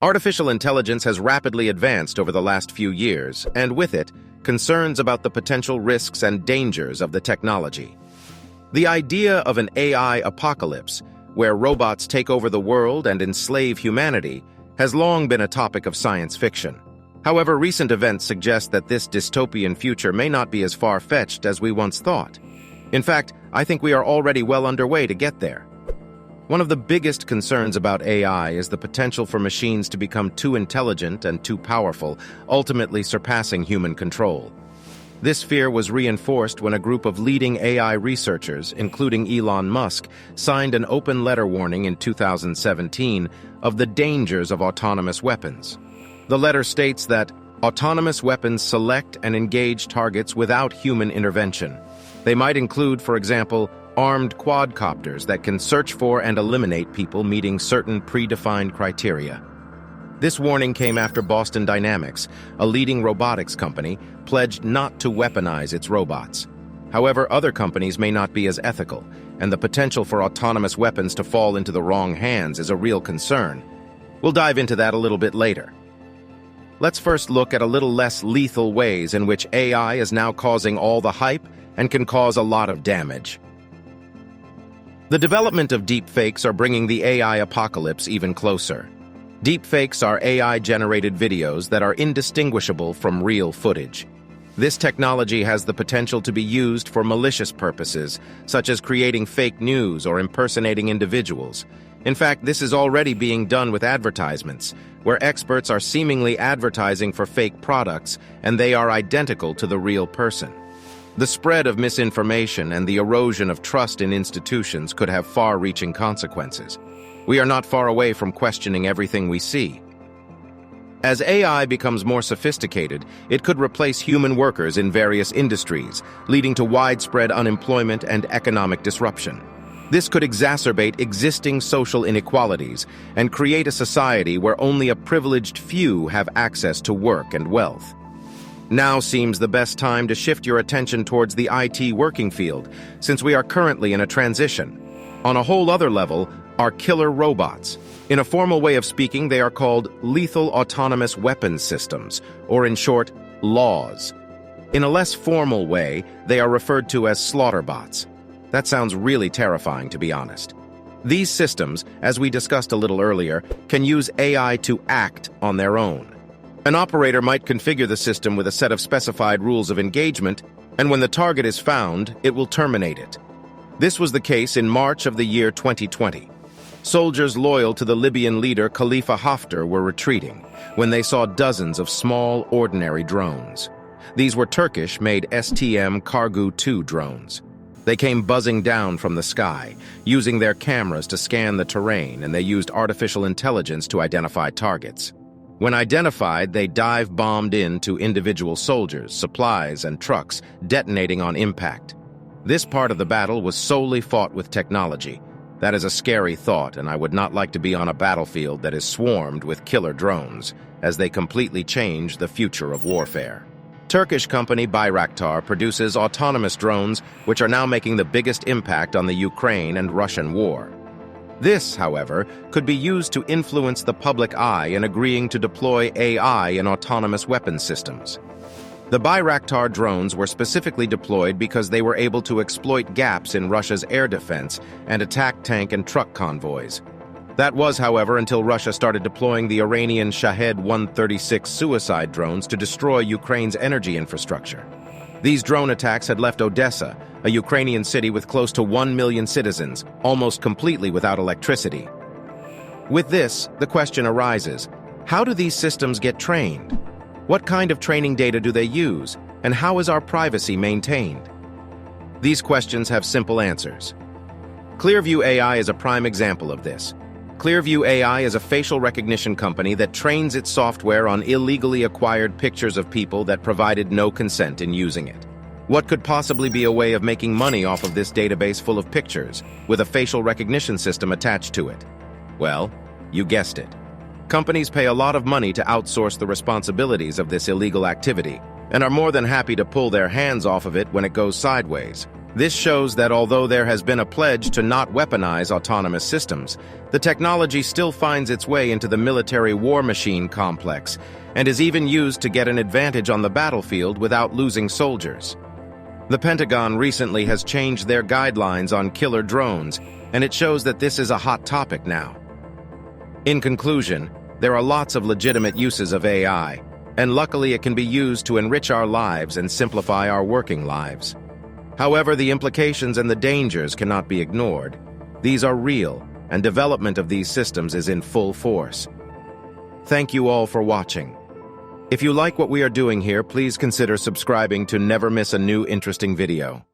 Artificial intelligence has rapidly advanced over the last few years, and with it, concerns about the potential risks and dangers of the technology. The idea of an AI apocalypse, where robots take over the world and enslave humanity, has long been a topic of science fiction. However, recent events suggest that this dystopian future may not be as far-fetched as we once thought. In fact, I think we are already well underway to get there. One of the biggest concerns about AI is the potential for machines to become too intelligent and too powerful, ultimately surpassing human control. This fear was reinforced when a group of leading AI researchers, including Elon Musk, signed an open letter warning in 2017 of the dangers of autonomous weapons. The letter states that autonomous weapons select and engage targets without human intervention. They might include, for example, armed quadcopters that can search for and eliminate people meeting certain predefined criteria. This warning came after Boston Dynamics, a leading robotics company, pledged not to weaponize its robots. However, other companies may not be as ethical, and the potential for autonomous weapons to fall into the wrong hands is a real concern. We'll dive into that a little bit later. Let's first look at a little less lethal ways in which AI is now causing all the hype and can cause a lot of damage. The development of deepfakes are bringing the AI apocalypse even closer. Deepfakes are AI-generated videos that are indistinguishable from real footage. This technology has the potential to be used for malicious purposes, such as creating fake news or impersonating individuals. In fact, this is already being done with advertisements, where experts are seemingly advertising for fake products and they are identical to the real person. The spread of misinformation and the erosion of trust in institutions could have far-reaching consequences. We are not far away from questioning everything we see. As AI becomes more sophisticated, it could replace human workers in various industries, leading to widespread unemployment and economic disruption. This could exacerbate existing social inequalities and create a society where only a privileged few have access to work and wealth. Now seems the best time to shift your attention towards the IT working field, since we are currently in a transition. On a whole other level are killer robots. In a formal way of speaking, they are called lethal autonomous weapons systems, or in short, LAWS. In a less formal way, they are referred to as slaughterbots. That sounds really terrifying, to be honest. These systems, as we discussed a little earlier, can use AI to act on their own. An operator might configure the system with a set of specified rules of engagement, and when the target is found, it will terminate it. This was the case in March of the year 2020. Soldiers loyal to the Libyan leader Khalifa Haftar were retreating when they saw dozens of small, ordinary drones. These were Turkish-made STM Kargu-2 drones. They came buzzing down from the sky, using their cameras to scan the terrain, and they used artificial intelligence to identify targets. When identified, they dive-bombed into individual soldiers, supplies, and trucks, detonating on impact. This part of the battle was solely fought with technology. That is a scary thought, and I would not like to be on a battlefield that is swarmed with killer drones, as they completely change the future of warfare. Turkish company Bayraktar produces autonomous drones, which are now making the biggest impact on the Ukraine and Russian war. This, however, could be used to influence the public eye in agreeing to deploy AI in autonomous weapons systems. The Bayraktar drones were specifically deployed because they were able to exploit gaps in Russia's air defense and attack tank and truck convoys. That was, however, until Russia started deploying the Iranian Shahed 136 suicide drones to destroy Ukraine's energy infrastructure. These drone attacks had left Odessa, a Ukrainian city with close to 1 million citizens, almost completely without electricity. With this, the question arises, how do these systems get trained? What kind of training data do they use, and how is our privacy maintained? These questions have simple answers. Clearview AI is a prime example of this. Clearview AI is a facial recognition company that trains its software on illegally acquired pictures of people that provided no consent in using it. What could possibly be a way of making money off of this database full of pictures, with a facial recognition system attached to it? Well, you guessed it. Companies pay a lot of money to outsource the responsibilities of this illegal activity, and are more than happy to pull their hands off of it when it goes sideways. This shows that although there has been a pledge to not weaponize autonomous systems, the technology still finds its way into the military war machine complex and is even used to get an advantage on the battlefield without losing soldiers. The Pentagon recently has changed their guidelines on killer drones, and it shows that this is a hot topic now. In conclusion, there are lots of legitimate uses of AI, and luckily it can be used to enrich our lives and simplify our working lives. However, the implications and the dangers cannot be ignored. These are real, and development of these systems is in full force. Thank you all for watching. If you like what we are doing here, please consider subscribing to never miss a new interesting video.